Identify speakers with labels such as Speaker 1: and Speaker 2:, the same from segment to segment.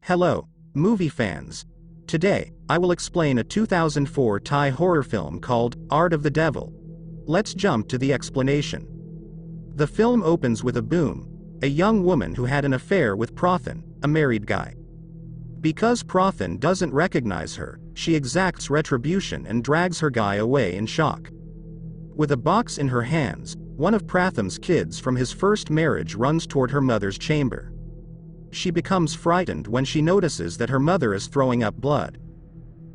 Speaker 1: Hello, movie fans. Today, I will explain a 2004 Thai horror film called Art of the Devil. Let's jump to the explanation. The film opens with a Boom, a young woman who had an affair with Prathan, a married guy. Because Prathan doesn't recognize her, she exacts retribution and drags her guy away in shock. With a box in her hands, one of Prathan's kids from his first marriage runs toward her mother's chamber. She becomes frightened when she notices that her mother is throwing up blood.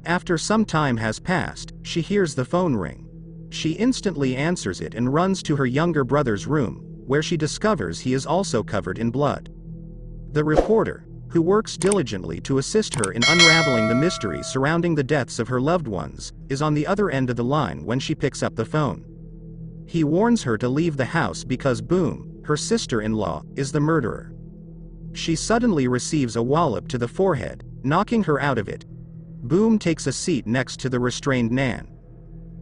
Speaker 1: After some time has passed, she hears the phone ring. She instantly answers it and runs to her younger brother's room, where she discovers he is also covered in blood. The reporter, who works diligently to assist her in unraveling the mystery surrounding the deaths of her loved ones, is on the other end of the line when she picks up the phone. He warns her to leave the house because Boom, her sister-in-law, is the murderer. She suddenly receives a wallop to the forehead, knocking her out of it. Boom takes a seat next to the restrained Nan.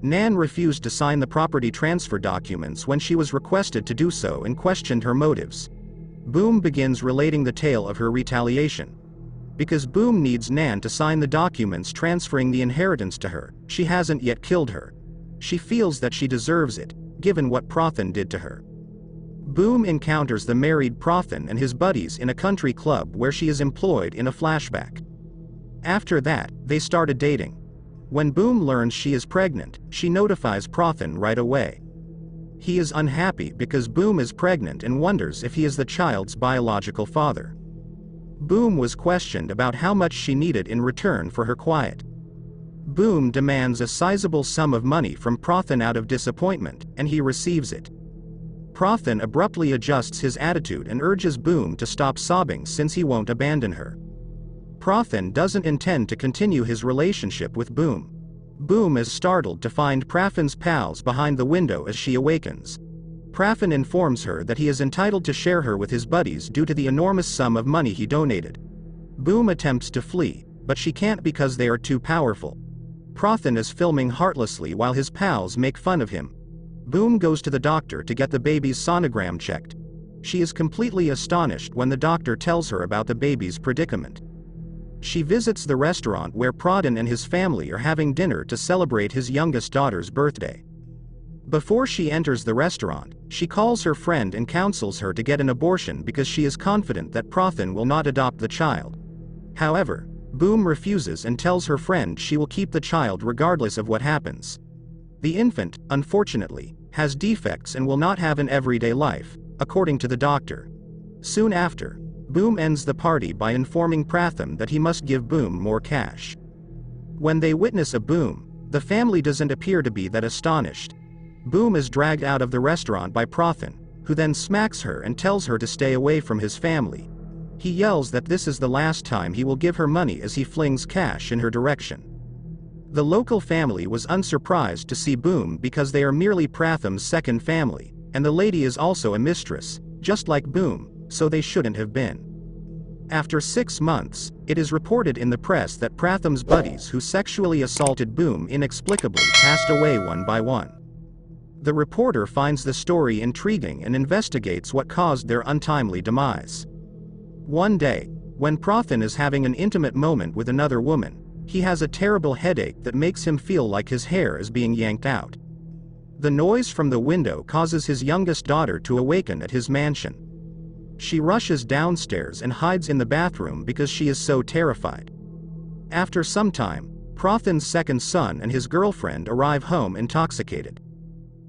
Speaker 1: Nan refused to sign the property transfer documents when she was requested to do so and questioned her motives. Boom begins relating the tale of her retaliation. Because Boom needs Nan to sign the documents transferring the inheritance to her, she hasn't yet killed her. She feels that she deserves it, given what Prathan did to her. Boom encounters the married Prathan and his buddies in a country club where she is employed in a flashback. After that, they started dating. When Boom learns she is pregnant, she notifies Prathan right away. He is unhappy because Boom is pregnant and wonders if he is the child's biological father. Boom was questioned about how much she needed in return for her quiet. Boom demands a sizable sum of money from Prathan out of disappointment, and he receives it. Prathan abruptly adjusts his attitude and urges Boom to stop sobbing since he won't abandon her. Prathan doesn't intend to continue his relationship with Boom. Boom is startled to find Prathan's pals behind the window as she awakens. Prathan informs her that he is entitled to share her with his buddies due to the enormous sum of money he donated. Boom attempts to flee, but she can't because they are too powerful. Prathan is filming heartlessly while his pals make fun of him. Boom goes to the doctor to get the baby's sonogram checked. She is completely astonished when the doctor tells her about the baby's predicament. She visits the restaurant where Pradhan and his family are having dinner to celebrate his youngest daughter's birthday. Before she enters the restaurant, she calls her friend and counsels her to get an abortion because she is confident that Prathan will not adopt the child. However, Boom refuses and tells her friend she will keep the child regardless of what happens. The infant, unfortunately, has defects and will not have an everyday life, according to the doctor. Soon after, Boom ends the party by informing Prathan that he must give Boom more cash. When they witness a Boom, the family doesn't appear to be that astonished. Boom is dragged out of the restaurant by Prathan, who then smacks her and tells her to stay away from his family. He yells that this is the last time he will give her money as he flings cash in her direction. The local family was unsurprised to see Boom because they are merely Prathan's second family, and the lady is also a mistress, just like Boom, so they shouldn't have been. After 6 months, it is reported in the press that Prathan's buddies who sexually assaulted Boom inexplicably passed away one by one. The reporter finds the story intriguing and investigates what caused their untimely demise. One day, when Prathan is having an intimate moment with another woman, he has a terrible headache that makes him feel like his hair is being yanked out. The noise from the window causes his youngest daughter to awaken at his mansion. She rushes downstairs and hides in the bathroom because she is so terrified. After some time, Prathan's second son and his girlfriend arrive home intoxicated.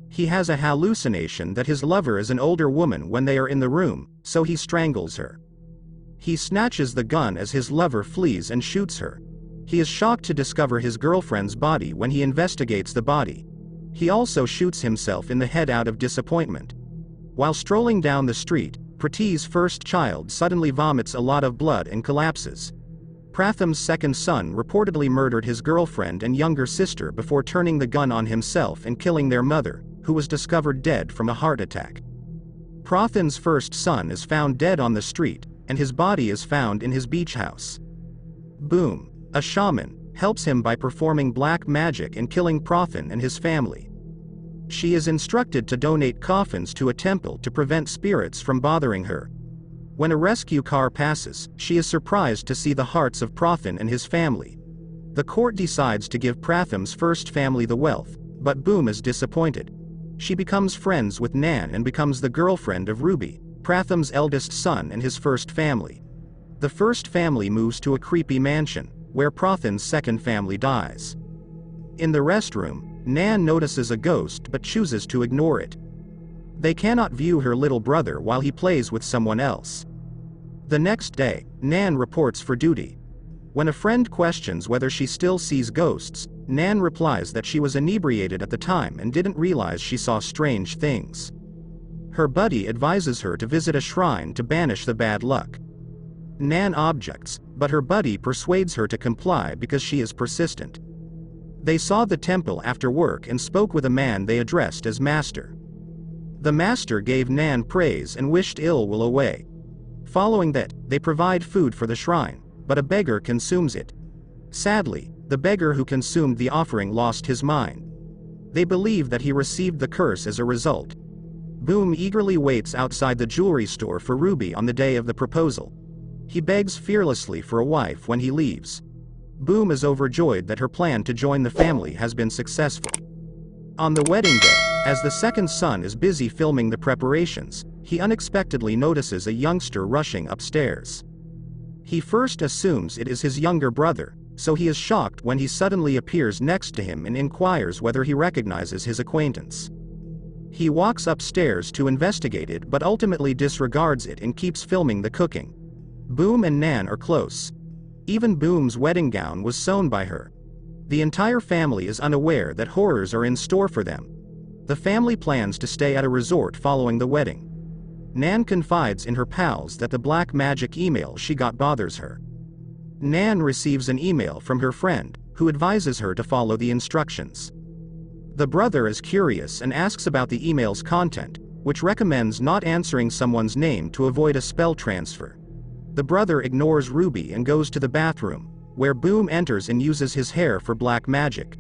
Speaker 1: He has a hallucination that his lover is an older woman when they are in the room, so he strangles her. He snatches the gun as his lover flees and shoots her. He is shocked to discover his girlfriend's body when he investigates the body. He also shoots himself in the head out of disappointment. While strolling down the street, Prati's first child suddenly vomits a lot of blood and collapses. Prathan's second son reportedly murdered his girlfriend and younger sister before turning the gun on himself and killing their mother, who was discovered dead from a heart attack. Prathan's first son is found dead on the street, and his body is found in his beach house. Boom, a shaman, helps him by performing black magic and killing Prathan and his family. She is instructed to donate coffins to a temple to prevent spirits from bothering her. When a rescue car passes, she is surprised to see the hearts of Prathan and his family. The court decides to give Pratham's first family the wealth, but Boom is disappointed. She becomes friends with Nan and becomes the girlfriend of Ruby, Pratham's eldest son and his first family. The first family moves to a creepy mansion, where Prathan's second family dies. In the restroom, Nan notices a ghost but chooses to ignore it. They cannot view her little brother while he plays with someone else. The next day, Nan reports for duty. When a friend questions whether she still sees ghosts, Nan replies that she was inebriated at the time and didn't realize she saw strange things. Her buddy advises her to visit a shrine to banish the bad luck. Nan objects, but her buddy persuades her to comply because she is persistent. They saw the temple after work and spoke with a man they addressed as Master. The Master gave Nan praise and wished ill will away. Following that, they provide food for the shrine, but a beggar consumes it. Sadly, the beggar who consumed the offering lost his mind. They believe that he received the curse as a result. Boom eagerly waits outside the jewelry store for Ruby on the day of the proposal. He begs fearlessly for a wife when he leaves. Boom is overjoyed that her plan to join the family has been successful. On the wedding day, as the second son is busy filming the preparations, he unexpectedly notices a youngster rushing upstairs. He first assumes it is his younger brother, so he is shocked when he suddenly appears next to him and inquires whether he recognizes his acquaintance. He walks upstairs to investigate it but ultimately disregards it and keeps filming the cooking. Boom and Nan are close. Even Boom's wedding gown was sewn by her. The entire family is unaware that horrors are in store for them. The family plans to stay at a resort following the wedding. Nan confides in her pals that the black magic email she got bothers her. Nan receives an email from her friend, who advises her to follow the instructions. The brother is curious and asks about the email's content, which recommends not answering someone's name to avoid a spell transfer. The brother ignores Ruby and goes to the bathroom, where Boom enters and uses his hair for black magic.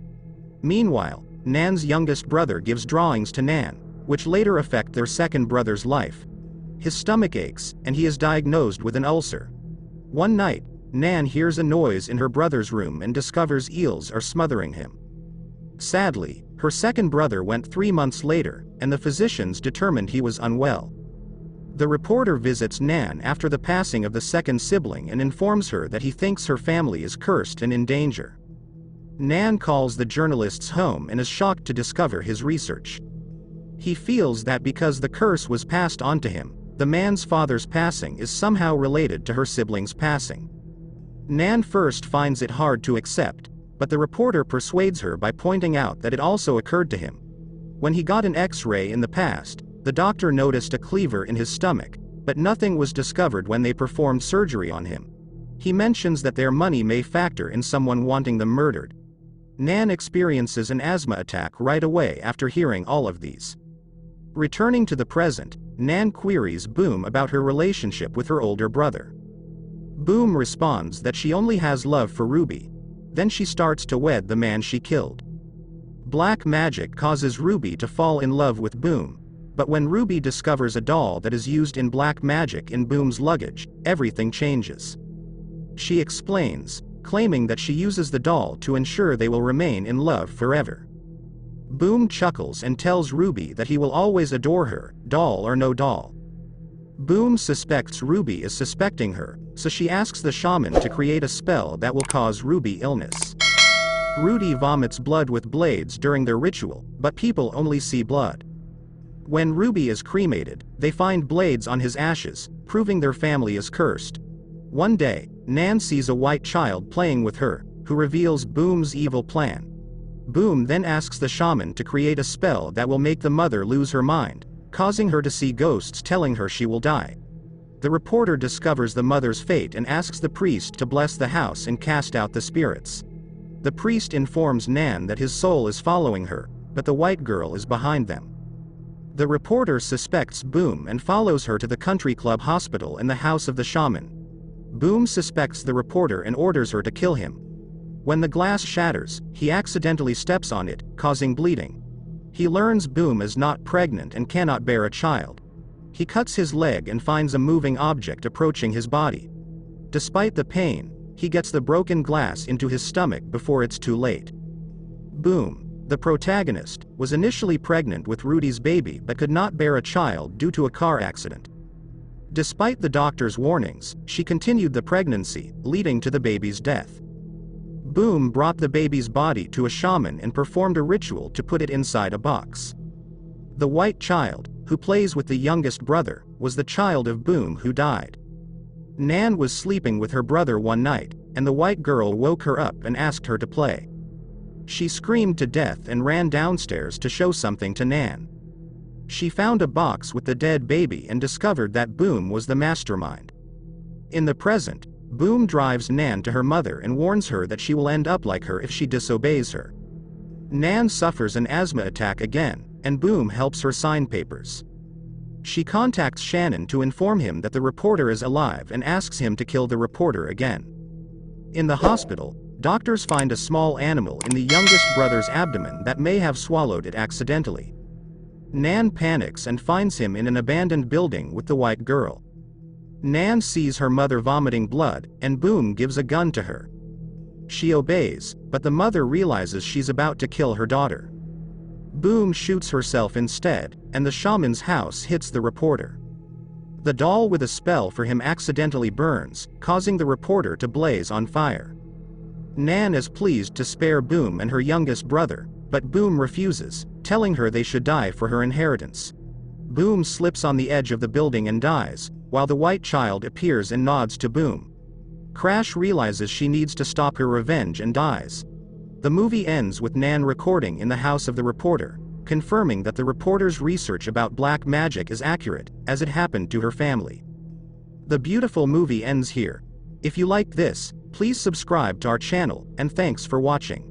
Speaker 1: Meanwhile, Nan's youngest brother gives drawings to Nan, which later affect their second brother's life. His stomach aches, and he is diagnosed with an ulcer. One night, Nan hears a noise in her brother's room and discovers eels are smothering him. Sadly, her second brother went 3 months later, and the physicians determined he was unwell. The reporter visits Nan after the passing of the second sibling and informs her that he thinks her family is cursed and in danger. Nan calls the journalist's home and is shocked to discover his research. He feels that because the curse was passed on to him, the man's father's passing is somehow related to her sibling's passing. Nan first finds it hard to accept, but the reporter persuades her by pointing out that it also occurred to him. When he got an X-ray in the past, the doctor noticed a cleaver in his stomach, but nothing was discovered when they performed surgery on him. He mentions that their money may factor in someone wanting them murdered. Nan experiences an asthma attack right away after hearing all of these. Returning to the present, Nan queries Boom about her relationship with her older brother. Boom responds that she only has love for Ruby. Then she starts to wed the man she killed. Black magic causes Ruby to fall in love with Boom, but when Ruby discovers a doll that is used in black magic in Boom's luggage, everything changes. She explains, claiming that she uses the doll to ensure they will remain in love forever. Boom chuckles and tells Ruby that he will always adore her, doll or no doll. Boom suspects Ruby is suspecting her, so she asks the shaman to create a spell that will cause Ruby illness. Rudy vomits blood with blades during their ritual, but people only see blood. When Ruby is cremated, they find blades on his ashes, proving their family is cursed. One day, Nan sees a white child playing with her, who reveals Boom's evil plan. Boom then asks the shaman to create a spell that will make the mother lose her mind, causing her to see ghosts telling her she will die. The reporter discovers the mother's fate and asks the priest to bless the house and cast out the spirits. The priest informs Nan that his soul is following her, but the white girl is behind them. The reporter suspects Boom and follows her to the country club hospital and the house of the shaman. Boom suspects the reporter and orders her to kill him. When the glass shatters, he accidentally steps on it, causing bleeding. He learns Boom is not pregnant and cannot bear a child. He cuts his leg and finds a moving object approaching his body. Despite the pain, he gets the broken glass into his stomach before it's too late. Boom. The protagonist was initially pregnant with Rudy's baby but could not bear a child due to a car accident. Despite the doctor's warnings, she continued the pregnancy, leading to the baby's death. Boom brought the baby's body to a shaman and performed a ritual to put it inside a box. The white child, who plays with the youngest brother, was the child of Boom who died. Nan was sleeping with her brother one night, and the white girl woke her up and asked her to play. She screamed to death and ran downstairs to show something to Nan. She found a box with the dead baby and discovered that Boom was the mastermind. In the present, Boom drives Nan to her mother and warns her that she will end up like her if she disobeys her. Nan suffers an asthma attack again, and Boom helps her sign papers. She contacts Shannon to inform him that the reporter is alive and asks him to kill the reporter again. In the hospital, doctors find a small animal in the youngest brother's abdomen that may have swallowed it accidentally. Nan panics and finds him in an abandoned building with the white girl. Nan sees her mother vomiting blood, and Boom gives a gun to her. She obeys, but the mother realizes she's about to kill her daughter. Boom shoots herself instead, and the shaman's house hits the reporter. The doll with a spell for him accidentally burns, causing the reporter to blaze on fire. Nan is pleased to spare Boom and her youngest brother, but Boom refuses, telling her they should die for her inheritance. Boom slips on the edge of the building and dies, while the white child appears and nods to Boom. Crash realizes she needs to stop her revenge and dies. The movie ends with Nan recording in the house of the reporter, confirming that the reporter's research about black magic is accurate, as it happened to her family. The beautiful movie ends here. If you liked this, please subscribe to our channel, and thanks for watching.